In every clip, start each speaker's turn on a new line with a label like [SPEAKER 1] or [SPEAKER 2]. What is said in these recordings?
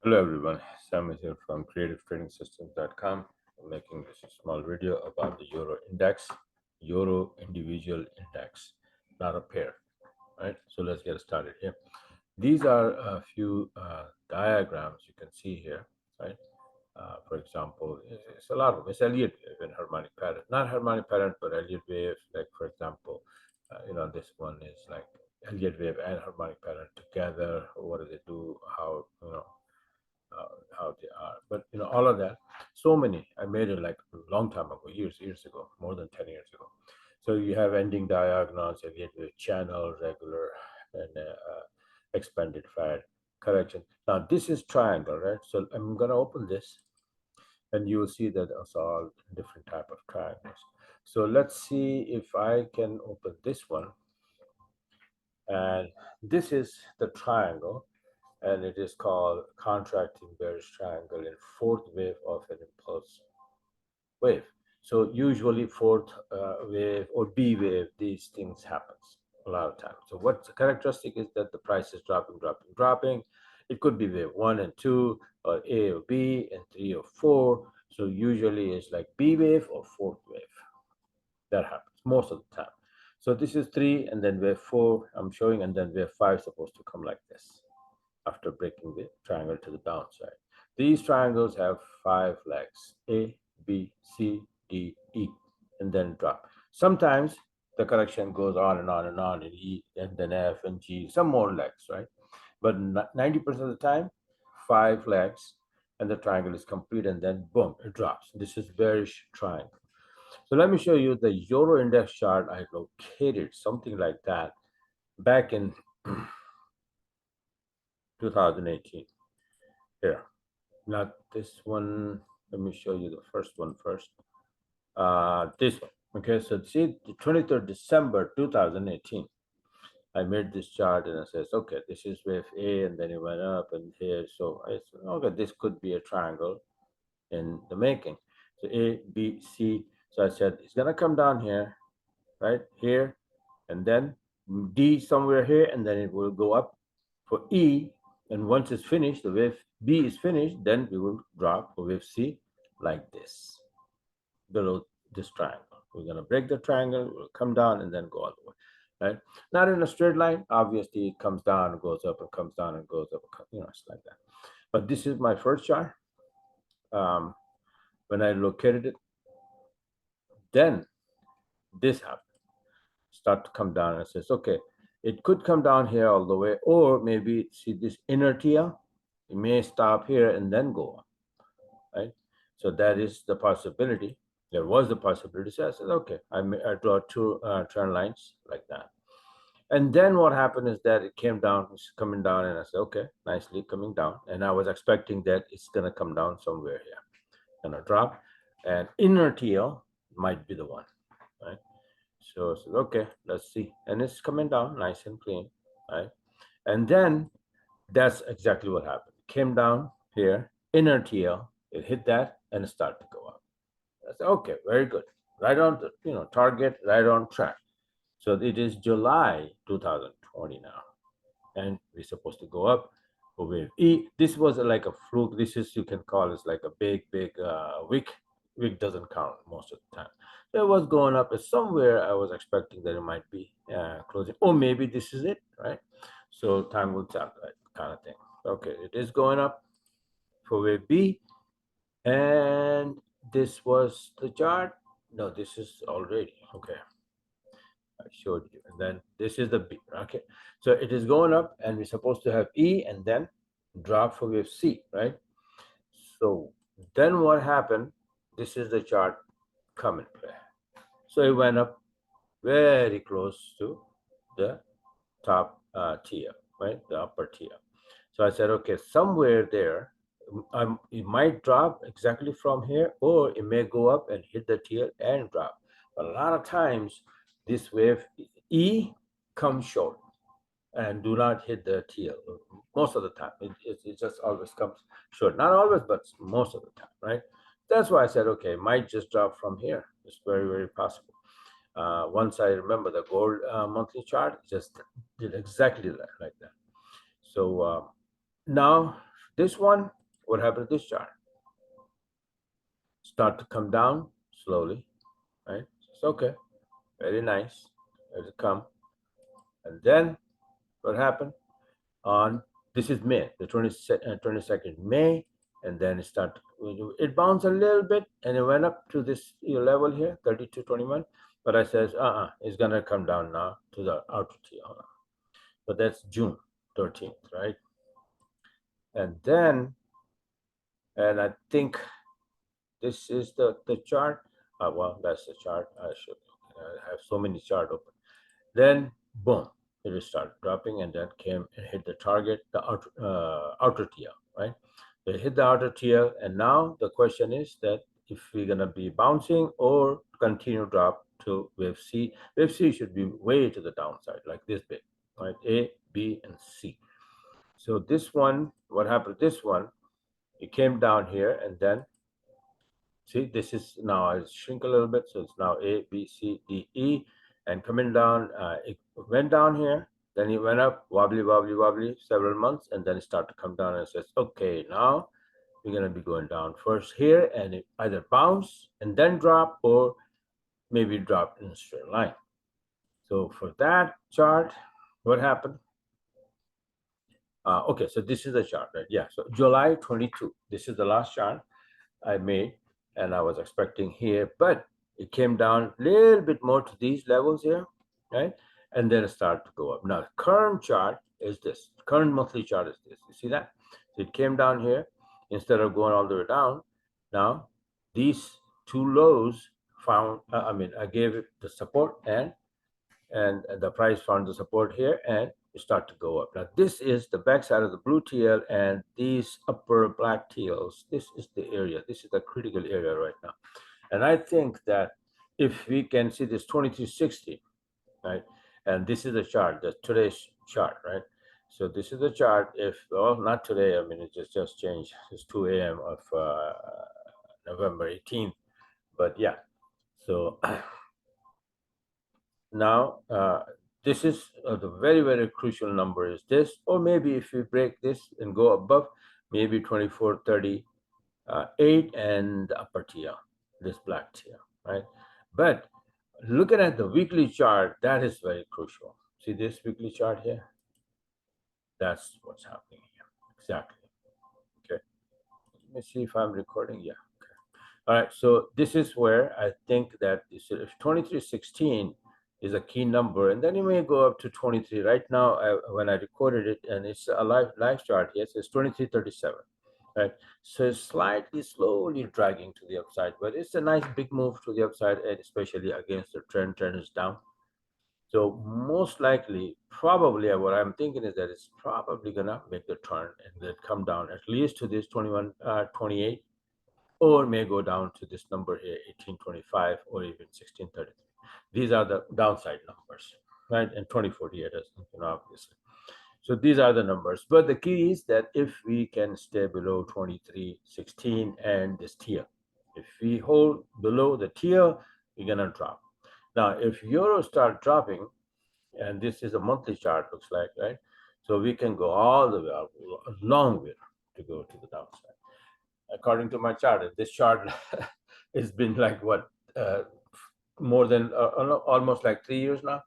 [SPEAKER 1] Hello everyone, Sam is here from creativetradingsystems.com. I'm making this small video about the Euro index, Euro individual index, not a pair, right? So let's get started here. These are a few diagrams you can see here, right? For example, it's a lot of them. It's Elliott wave and harmonic pattern, not harmonic pattern, but Elliott wave. Like for example, this one is like Elliott wave and harmonic pattern together. What do they do? How they are. But all of that, so many. I made it like a long time ago, years ago, more than 10 years ago. So you have ending diagonals, again with channel, regular, and expanded fad correction. Now this is triangle, right? So I'm gonna open this, and you will see that it's all different type of triangles. So let's see if I can open this one, and this is the triangle, and it is called contracting bearish triangle in fourth wave of an impulse wave. So usually fourth wave or B wave, these things happens a lot of times. So what's the characteristic is that the price is dropping. It could be wave 1 and 2 or A or B and 3 or 4. So usually it's like B wave or fourth wave. That happens most of the time. So this is 3 and then wave 4 I'm showing, and then wave 5 is supposed to come like this after breaking the triangle to the downside. These triangles have 5 legs, A, B, C, D, E, and then drop. Sometimes the correction goes on and on and on, and E, and then F and G, some more legs, right? But 90% of the time, 5 legs, and the triangle is complete, and then boom, it drops. This is bearish triangle. So let me show you the Euro index chart. I located something like that back in 2018 here. Not this one. Let me show you the first one first. This one. Okay, so see, the 23rd December 2018, I made this chart and I says, okay, this is wave A, and then it went up and here. So I said, okay, this could be a triangle in the making. So A, B, C. So I said it's gonna come down here, right here, and then D somewhere here, and then it will go up for E. And once it's finished, the wave B is finished, then we will drop for wave C like this, below this triangle. We're going to break the triangle, we'll come down and then go all the way, right? Not in a straight line. Obviously, it comes down and goes up and comes down and goes up, it's like that. But this is my first chart. When I located it, then this happened. Start to come down, and it says, okay, it could come down here all the way, or maybe see this inertia, it may stop here and then go up, right? So that is the possibility. There was the possibility. So I said, okay, I draw two trend lines like that. And then what happened is that it came down, it's coming down, and I said, okay, nicely coming down. And I was expecting that it's gonna come down somewhere here, gonna drop, and inertia might be the one, right? So I said, okay, let's see. And it's coming down nice and clean, right? And then that's exactly what happened. It came down here, inner TL, it hit that, and it started to go up. I said, okay, very good. Right on, target, right on track. So it is July 2020 now, and we're supposed to go up for wave E. This was like a fluke. This is, you can call it like a big wick. Wick doesn't count most of the time. So it was going up, but somewhere I was expecting that it might be closing, or maybe this is it, right? So time will tell, right, kind of thing. Okay, it is going up for wave B, and this was the chart. No, this is already okay. I showed you, and then this is the B. Okay, so it is going up, and we're supposed to have E, and then drop for wave C, right? So then what happened? This is the chart come in play. So it went up very close to the top tier, right? The upper tier. So I said, okay, somewhere there, it might drop exactly from here, or it may go up and hit the tier and drop. But a lot of times, this wave E comes short and do not hit the TL. Most of the time, it just always comes short. Not always, but most of the time, right? That's why I said, okay, it might just drop from here. It's very, very possible. Once I remember the gold monthly chart, just did exactly that, like that. So now this one, what happened to this chart? Start to come down slowly, right? It's okay, very nice. Let it come. And then what happened on, this is May, the 22nd May, and then it bounced a little bit and it went up to this level here, 32.21. But I says, it's gonna come down now to the outer T. So that's June 13th, right? And then, and I think this is the chart. Well, that's the chart. I have so many charts open. Then, boom, it will start dropping and then came and hit the target, the outer tier, right? So it hit the outer tier, and now the question is that if we're gonna be bouncing or continue drop to wave C. Wave C should be way to the downside, like this big, right? A, B, and C. So this one, what happened to this one? It came down here and then, see, this is now, I shrink a little bit, so it's now A, B, C, D, E, and coming down, it went down here, then it went up, wobbly, wobbly, wobbly, several months, and then it started to come down and says, okay, now we're gonna be going down first here, and it either bounce and then drop, or maybe drop in a straight line. So for that chart, what happened? Okay, so this is the chart, right? Yeah, so July 22, this is the last chart I made, and I was expecting here, but it came down a little bit more to these levels here, right? And then it started to go up. Now, the current chart is this. Current monthly chart is this. You see that? So it came down here instead of going all the way down. Now, these two lows found, I gave it the support, and the price found the support here, and start to go up. Now this is the backside of the blue teal, and these upper black teals, this is the area, this is the critical area right now. And I think that if we can see this 2360, right, and this is the chart, the today's chart, right? So this is the chart. If, well, not today, I mean, it just changed. It's 2 a.m. of November 18th, but yeah. So now this is the very, very crucial number is this, or maybe if we break this and go above, maybe 2438 and the upper tier, this black tier, right? But looking at the weekly chart, that is very crucial. See this weekly chart here? That's what's happening here, exactly. Okay, let me see if I'm recording. Yeah, okay. All right, so this is where I think that this, if 2316 is a key number, and then you may go up to 23. Right now, when I recorded it, and it's a live chart, yes, it's 2337, right? So it's slightly, slowly dragging to the upside, but it's a nice big move to the upside, and especially against the trend. Trend is down. So most likely, probably what I'm thinking is that it's probably gonna make the turn and then come down at least to this 2128, or may go down to this number here, 1825, or even 1633. These are the downside numbers, right? And 2048 is, obviously. So these are the numbers. But the key is that if we can stay below 2316 and this tier, if we hold below the tier, we're gonna drop. Now, if euro start dropping, and this is a monthly chart, looks like, right? So we can go all the way up, a long way to go to the downside. According to my chart, this chart has been like what, more than almost like 3 years now.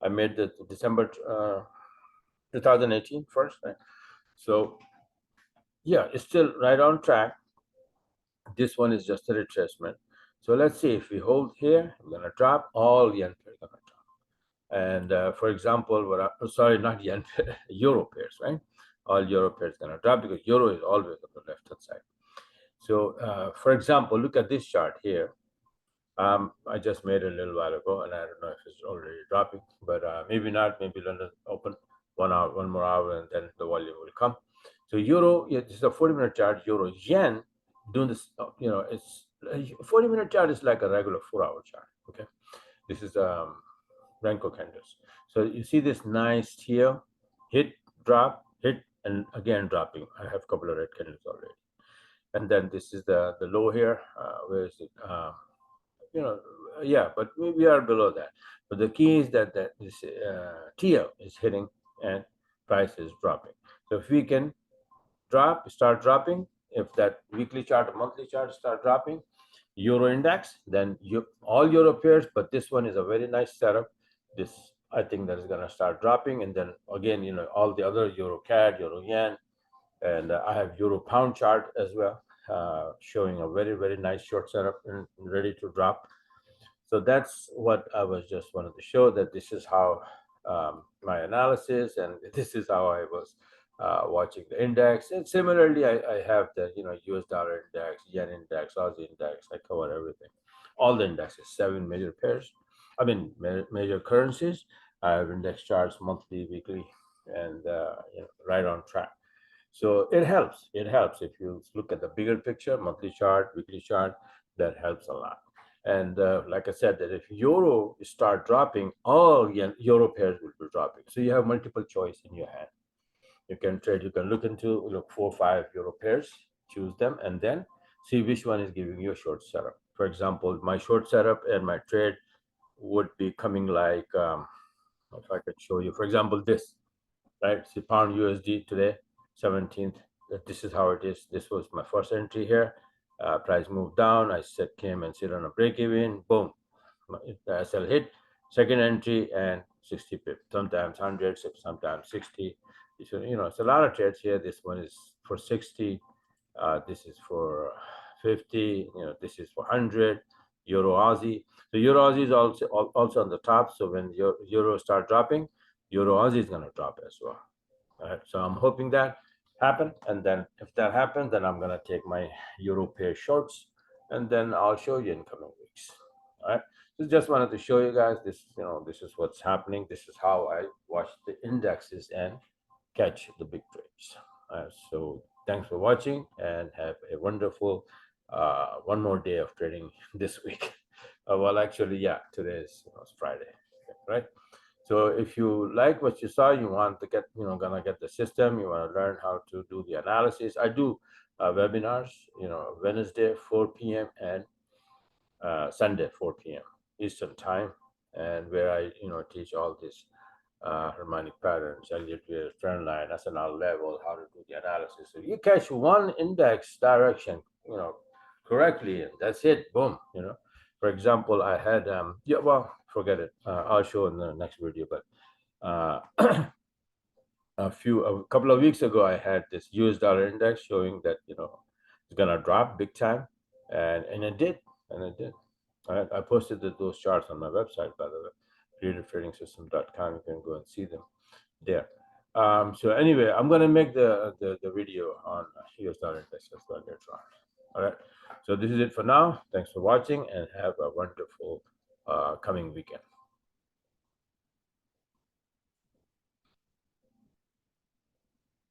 [SPEAKER 1] I made the December 2018 first, right? So yeah, it's still right on track. This one is just a retracement. So let's see, if we hold here, we're gonna drop, all yen pairs gonna drop. And for example, sorry, not yen, euro pairs, right? All euro pairs gonna drop because euro is always on the left hand side. So for example, look at this chart here. I just made it a little while ago, and I don't know if it's already dropping, but maybe not. Maybe London open 1 hour, 1 more hour, and then the volume will come. So euro, yeah, this is a 40-minute chart. Euro yen doing this, it's 40-minute chart is like a regular 4-hour chart. Okay, this is Renko candles. So you see this nice here, hit, drop, hit, and again dropping. I have a couple of red candles already, and then this is the low here. Where is it? Yeah, but we are below that. But the key is that this TL is hitting and price is dropping. So if we can start dropping, if that weekly chart or monthly chart start dropping, euro index, then all euro pairs, but this one is a very nice setup. This, I think, that is going to start dropping, and then again, all the other EUR-CAD, euro-yen, and I have euro-pound chart as well, showing a very, very nice short setup and ready to drop. So that's what I was just wanted to show, that this is how my analysis, and this is how I was watching the index. And similarly, I have the US dollar index, yen index, Aussie index. I cover everything, all the indexes, 7 major pairs. I mean, major currencies. I have index charts monthly, weekly, and right on track. So it helps. It helps if you look at the bigger picture, monthly chart, weekly chart. That helps a lot. And like I said, that if euro start dropping, all euro pairs will be dropping. So you have multiple choice in your hand. You can trade. You can look 4 or 5 euro pairs, choose them, and then see which one is giving you a short setup. For example, my short setup and my trade would be coming like, if I could show you, for example, this, right? See, pound USD today, 17th. This is how it is. This was my first entry here. Price moved down. I came and sit on a break even. Boom. The SL hit. Second entry and 60 pip. Sometimes 100, sometimes 60. So, it's a lot of trades here. This one is for 60. This is for 50. This is for 100. EUR-AUD. So EUR-AUD is also on the top. So when euro start dropping, EUR-AUD is going to drop as well. All right. So I'm hoping that happen, and then if that happens, then I'm going to take my euro pair shorts, and then I'll show you in coming weeks. All right. So just wanted to show you guys this. This is what's happening. This is how I watch the indexes and catch the big trades. So thanks for watching, and have a wonderful one more day of trading this week. Well, actually, yeah, today is Friday, right? So if you like what you saw, you want to get, gonna get the system, you want to learn how to do the analysis. I do webinars, Wednesday 4 p.m. and Sunday 4 p.m. Eastern time, and where I teach all this harmonic patterns, Elliott wave, trend line, SNR level, how to do the analysis. So you catch one index direction, correctly, and that's it. Boom. For example, I had yeah, well, forget it. I'll show in the next video. But a couple of weeks ago, I had this US dollar index showing that it's gonna drop big time, and it did, and it did. I posted those charts on my website, by the way, creativetrading.com. You can go and see them there. So anyway, I'm gonna make the video on US dollar index as well later on. All right. So this is it for now. Thanks for watching, and have a wonderful coming weekend.